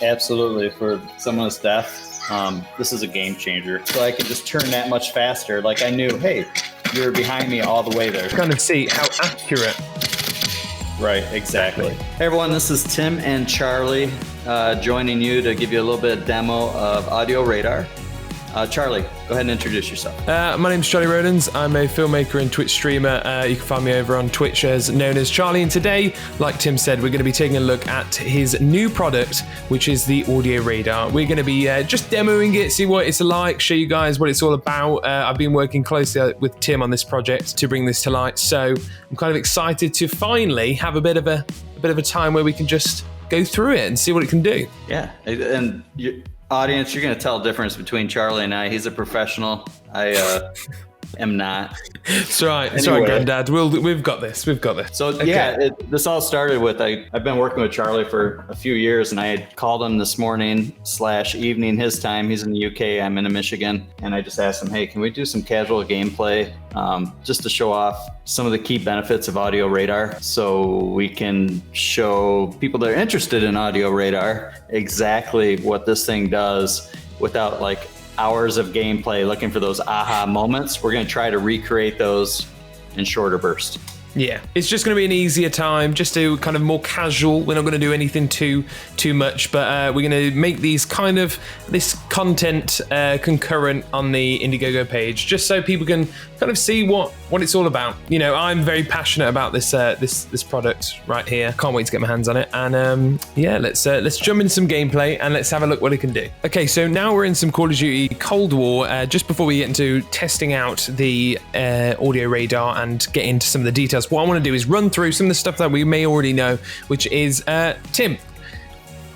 Absolutely. For someone that's deaf, this is a game changer. So I could just turn that much faster. Like I knew, hey, you're behind me all the way there. Kind of see how accurate. Right, exactly. Hey everyone, this is Tim and Charlie joining you to give you a little bit of demo of Audio Radar. Charlie, go ahead and introduce yourself. My name's Charlie Rodens. I'm a filmmaker and Twitch streamer. You can find me over on Twitch as known as Charlie. And today, like Tim said, we're going to be taking a look at his new product, which is the Audio Radar. We're going to be just demoing it, see what it's like, show you guys what it's all about. I've been working closely with Tim on this project to bring this to light. So I'm kind of excited to finally have a bit of a time where we can just go through it and see what it can do. Yeah, and audience, you're going to tell the difference between Charlie and I. He's a professional. I am not. It's right. It's right, Granddad. We've got this. We've got this. So okay. Yeah, this all started with I've been working with Charlie for a few years, and I had called him this morning / evening his time. He's in the UK. I'm in Michigan, and I just asked him, hey, can we do some casual gameplay just to show off some of the key benefits of Audio Radar, so we can show people that are interested in Audio Radar exactly what this thing does without like hours of gameplay looking for those aha moments. We're going to try to recreate those in shorter bursts. Yeah, it's just going to be an easier time, just to kind of more casual. We're not going to do anything too much, but we're going to make these this content concurrent on the Indiegogo page, just so people can kind of see what it's all about. You know, I'm very passionate about this product right here. Can't wait to get my hands on it. And yeah, let's jump in some gameplay and let's have a look what it can do. Okay, so now we're in some Call of Duty Cold War. Just before we get into testing out the Audio Radar and get into some of the details, what I want to do is run through some of the stuff that we may already know, which is Tim,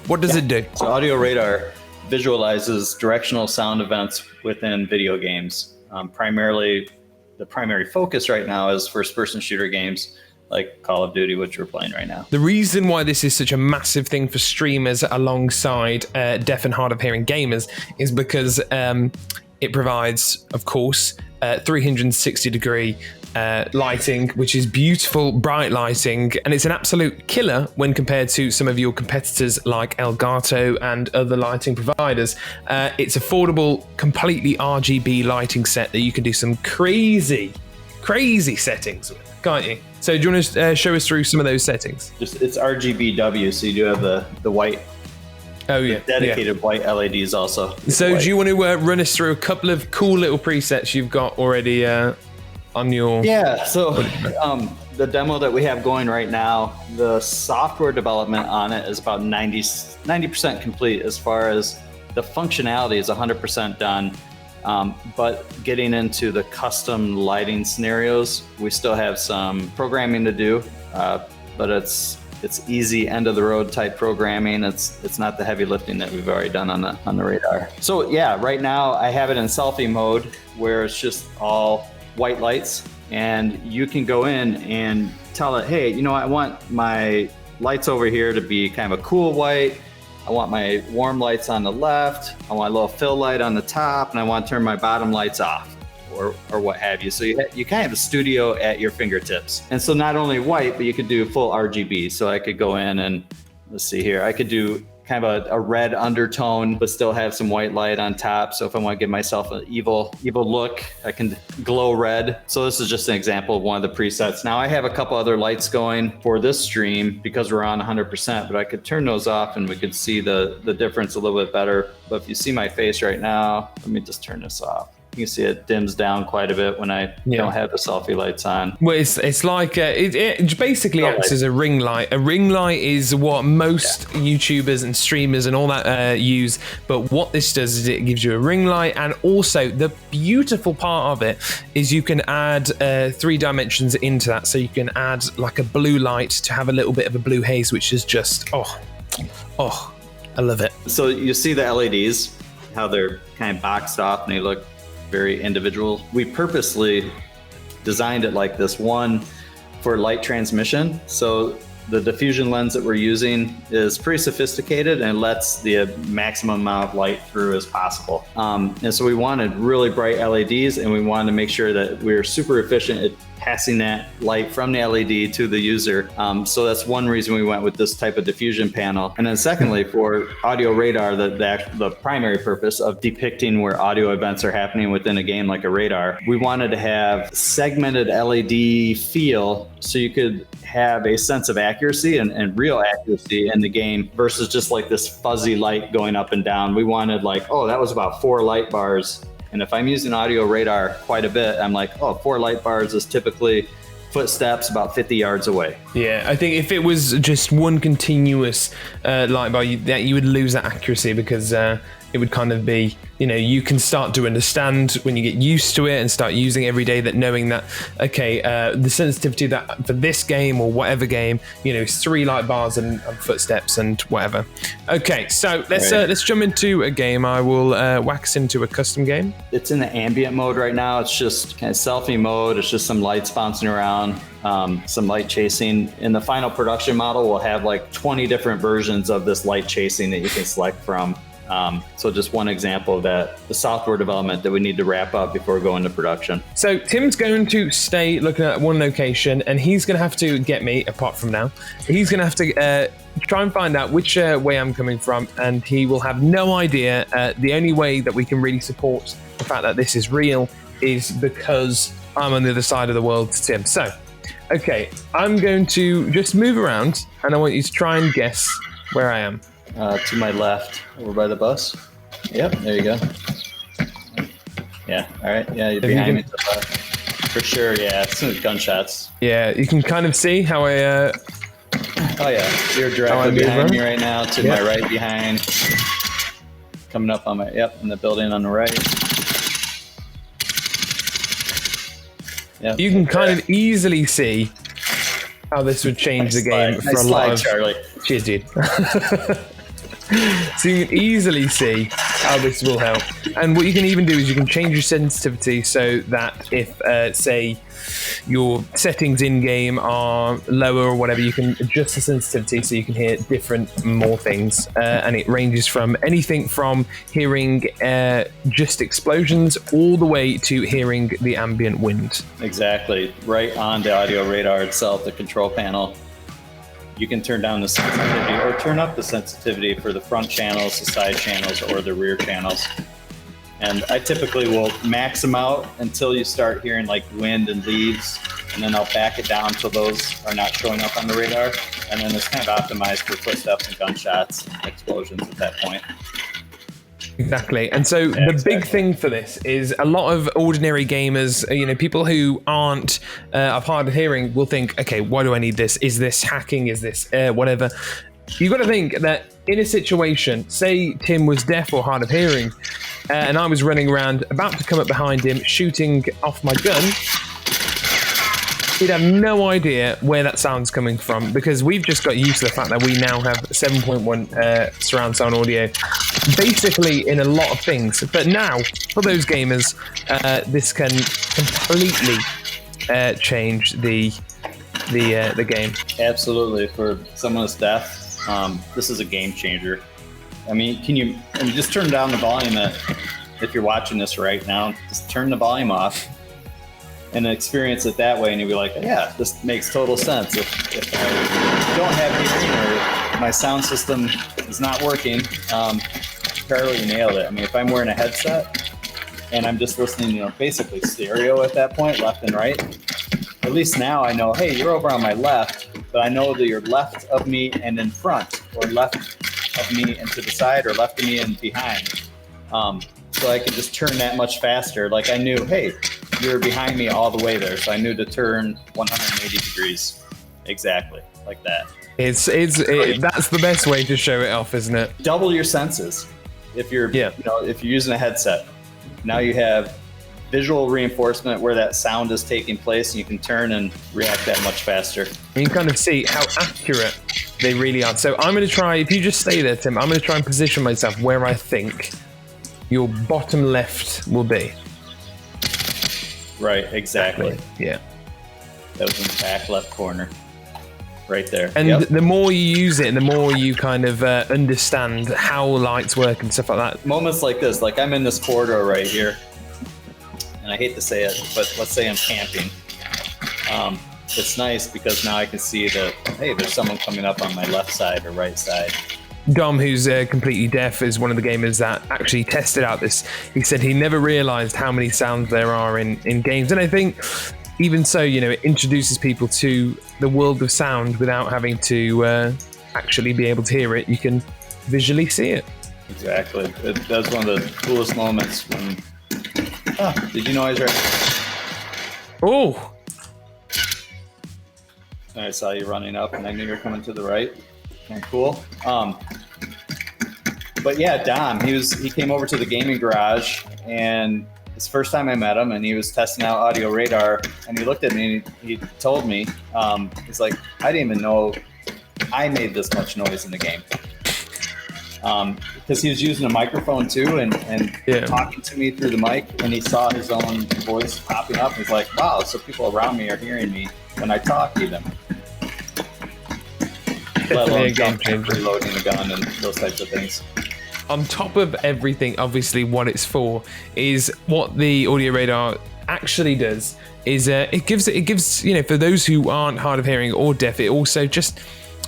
what does it do? So Audio Radar visualizes directional sound events within video games. Primarily, the primary focus right now is first-person shooter games like Call of Duty, which we're playing right now. The reason why this is such a massive thing for streamers alongside deaf and hard of hearing gamers is because it provides, of course, 360-degree lighting, which is beautiful, bright lighting, and it's an absolute killer when compared to some of your competitors like Elgato and other lighting providers. It's affordable, completely RGB lighting set that you can do some crazy settings with, can't you? So do you want to show us through some of those settings? It's RGBW, so you do have the white. Oh yeah, dedicated white LEDs also. So white. Do you want to run us through a couple of cool little presets you've got already on your... Yeah, so the demo that we have going right now, the software development on it is about 90% complete. As far as the functionality is 100% done, but getting into the custom lighting scenarios, we still have some programming to do, but it's easy, end of the road type programming. It's not the heavy lifting that we've already done on the radar. So yeah, right now I have it in selfie mode where it's just all white lights, and you can go in and tell it, hey, you know, I want my lights over here to be kind of a cool white. I want my warm lights on the left. I want a little fill light on the top, and I want to turn my bottom lights off, or what have you. So you kind of have a studio at your fingertips. And so not only white, but you could do full RGB. So I could go in and let's see here. I could do kind of a red undertone, but still have some white light on top. So if I want to give myself an evil look, I can glow red. So this is just an example of one of the presets. Now I have a couple other lights going for this stream because we're on 100%, but I could turn those off and we could see the difference a little bit better. But if you see my face right now, let me just turn this off. You can see it dims down quite a bit when I don't have the selfie lights on. Well, it's like it basically acts as a ring light. A ring light is what most YouTubers and streamers and all that use. But what this does is it gives you a ring light, and also the beautiful part of it is you can add 3 dimensions into that. So you can add like a blue light to have a little bit of a blue haze, which is just I love it. So you see the LEDs, how they're kind of boxed off and they look very individual. We purposely designed it like this, one for light transmission. So The diffusion lens that we're using is pretty sophisticated and lets the maximum amount of light through as possible. And so we wanted really bright LEDs, and we wanted to make sure that we were super efficient at passing that light from the LED to the user. So that's one reason we went with this type of diffusion panel. And then secondly, for audio radar, the primary purpose of depicting where audio events are happening within a game like a radar, we wanted to have segmented LED feel so you could have a sense of accuracy and real accuracy in the game versus just like this fuzzy light going up and down. We wanted like, oh, that was about 4 light bars. And if I'm using audio radar quite a bit, I'm like, oh, 4 light bars is typically footsteps about 50 yards away. Yeah, I think if it was just one continuous light bar, you would lose that accuracy because it would kind of be, you can start to understand when you get used to it and start using it every day, that knowing that, okay, the sensitivity that for this game or whatever game, is 3 light bars and footsteps and whatever. Okay, so let's jump into a game. I will wax into a custom game. It's in the ambient mode right now. It's just kind of selfie mode. It's just some lights bouncing around, some light chasing. In the final production model, we'll have like 20 different versions of this light chasing that you can select from. So just one example of that, the software development that we need to wrap up before going to production. So Tim's going to stay looking at one location, and he's going to have to get me, apart from now, he's going to have to try and find out which way I'm coming from, and he will have no idea. The only way that we can really support the fact that this is real is because I'm on the other side of the world to Tim. So, okay, I'm going to just move around, and I want you to try and guess where I am. To my left, over by the bus. Yep, there you go. Yeah, all right. Yeah, you're behind me to the left. For sure, yeah. It's gunshots. Yeah, you can kind of see how I... Oh, yeah. You're directly behind me right now, to my right behind. Coming up on my... Yep, in the building on the right. Yep. You can kind of easily see how this would change the game for a lot of... Charlie. Cheers, dude. So you can easily see how this will help. And what you can even do is you can change your sensitivity so that if, say, your settings in-game are lower or whatever, you can adjust the sensitivity so you can hear more things. And it ranges from anything from hearing just explosions all the way to hearing the ambient wind. Exactly. Right on the audio radar itself, the control panel. You can turn down the sensitivity or turn up the sensitivity for the front channels, the side channels, or the rear channels. And I typically will max them out until you start hearing like wind and leaves, and then I'll back it down until those are not showing up on the radar. And then it's kind of optimized for footsteps and gunshots, explosions at that point. Exactly. And so the big thing for this is a lot of ordinary gamers, people who aren't of hard of hearing will think, okay, why do I need this? Is this hacking? Is this whatever? You've got to think that in a situation, say Tim was deaf or hard of hearing, and I was running around about to come up behind him, shooting off my gun, he'd have no idea where that sound's coming from, because we've just got used to the fact that we now have 7.1 surround sound audio, basically in a lot of things. But now, for those gamers, this can completely change the game. Absolutely. For someone that's deaf, this is a game changer. I mean, just turn down the volume if you're watching this right now, just turn the volume off and experience it that way, and you'll be like, yeah, this makes total sense. If I don't have hearing or if my sound system is not working, Charlie nailed it. I mean, if I'm wearing a headset and I'm just listening, basically stereo at that point, left and right, at least now I know, hey, you're over on my left, but I know that you're left of me and in front, or left of me and to the side, or left of me and behind. So I could just turn that much faster. Like I knew, hey, you're behind me all the way there, so I knew to turn 180 degrees exactly like that. That's the best way to show it off, isn't it? Double your senses. If you're if you're using a headset, now you have visual reinforcement where that sound is taking place, and you can turn and react that much faster. You can kind of see how accurate they really are. So I'm going to try, if you just stay there, Tim, I'm going to try and position myself where I think your bottom left will be. Right, exactly. Yeah. That was in the back left corner. right there. And Yep. the more you use it, the more you kind of understand how lights work and stuff like that. Moments like this, like I'm in this corridor right here, and I hate to say it, but let's say I'm camping. It's nice because now I can see that, hey, there's someone coming up on my left side or right side. Dom, who's completely deaf, is one of the gamers that actually tested out this. He said he never realized how many sounds there are in games. And I think even so, it introduces people to the world of sound without having to actually be able to hear it. You can visually see it. Exactly. That's one of the coolest moments when... did you know I was right? Oh! I saw you running up, and I knew you were coming to the right. Okay, cool. But yeah, Dom, he came over to the gaming garage, and it's the first time I met him, and he was testing out Audio Radar, and he looked at me and he told me, he's like, I didn't even know I made this much noise in the game. Because he was using a microphone too, and talking to me through the mic, and he saw his own voice popping up. He's like, wow, so people around me are hearing me when I talk even. Let alone reloading the gun and those types of things. On top of everything, obviously, what it's for is what the Audio Radar actually does is it gives for those who aren't hard of hearing or deaf, it also just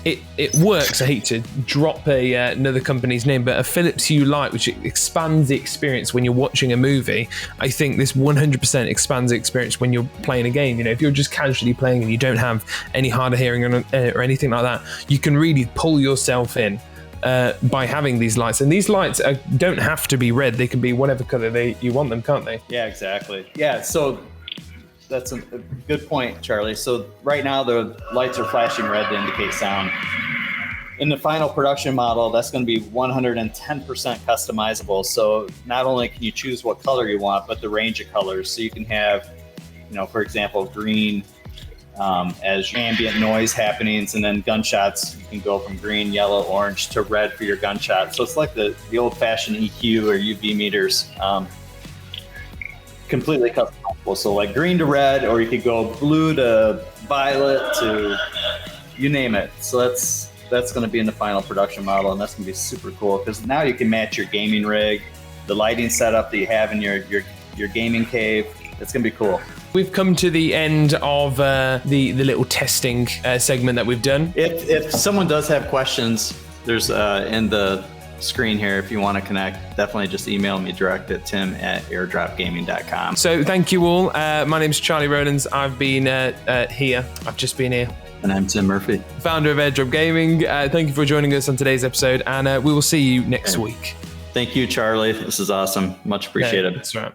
it works. I hate to drop another company's name, but a Philips Hue Light, which expands the experience when you're watching a movie. I think this 100% expands the experience when you're playing a game. If you're just casually playing and you don't have any hard of hearing or anything like that, you can really pull yourself in by having these lights. And these lights don't have to be red. They can be whatever color you want them, can't they? Yeah, exactly. Yeah, so that's a good point, Charlie. So right now the lights are flashing red to indicate sound. In the final production model, that's going to be 110% customizable. So not only can you choose what color you want, but the range of colors. So you can have, for example, green as ambient noise happenings, and then gunshots, you can go from green, yellow, orange to red for your gunshot. So it's like the old-fashioned EQ or UV meters. Completely customizable. So like green to red, or you could go blue to violet to you name it. So that's going to be in the final production model, and that's going to be super cool because now you can match your gaming rig, the lighting setup that you have in your gaming cave. It's going to be cool. We've come to the end of the little testing segment that we've done. If someone does have questions, there's in the screen here, if you want to connect, definitely just email me direct at tim@airdropgaming.com. So thank you all. My name's Charlie Rowlands. I've been here. I've just been here. And I'm Tim Murphy, founder of Airdrop Gaming. Thank you for joining us on today's episode, and we will see you next week. Thank you, Charlie. This is awesome. Much appreciated. That's right.